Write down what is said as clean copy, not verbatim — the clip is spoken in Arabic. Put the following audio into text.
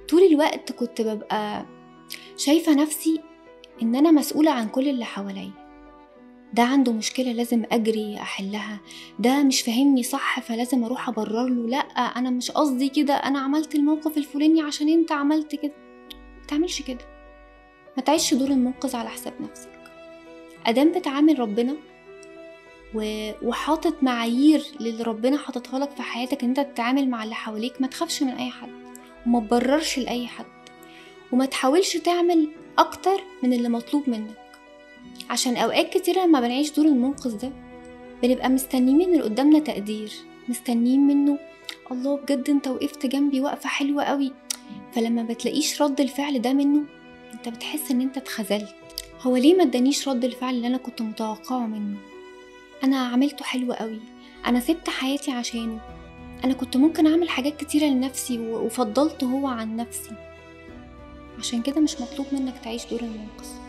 طول الوقت كنت ببقى شايفة نفسي إن أنا مسؤولة عن كل اللي حواليا. ده عنده مشكلة لازم أجري أحلها، ده مش فاهمني صح فلازم أروح أبرر له، لأ أنا مش قصدي كده، أنا عملت الموقف الفلاني عشان أنت عملت كده. متعملش كده، ما تعيش دور المنقذ على حساب نفسك. أدام بتعامل ربنا وحاطط معايير للي ربنا حاططها لك في حياتك ان انت تتعامل مع اللي حواليك، ما تخافش من اي حد وما تبررش لاي حد، وما تحاولش تعمل اكتر من اللي مطلوب منك. عشان اوقات كتير لما بنعيش دور المنقذ ده بنبقى مستنيين من اللي قدامنا تقدير، مستنيين منه الله بجد انت وقفت جنبي وقفة حلوة قوي. فلما بتلاقيش رد الفعل ده منه انت بتحس ان انت اتخذلت. هو ليه ما ادانيش رد الفعل اللي انا كنت متوقعه منه؟ انا عملته حلو قوي، انا سبت حياتي عشانه، انا كنت ممكن اعمل حاجات كتيرة لنفسي وفضلته هو عن نفسي. عشان كده مش مطلوب منك تعيش دور المنقذ.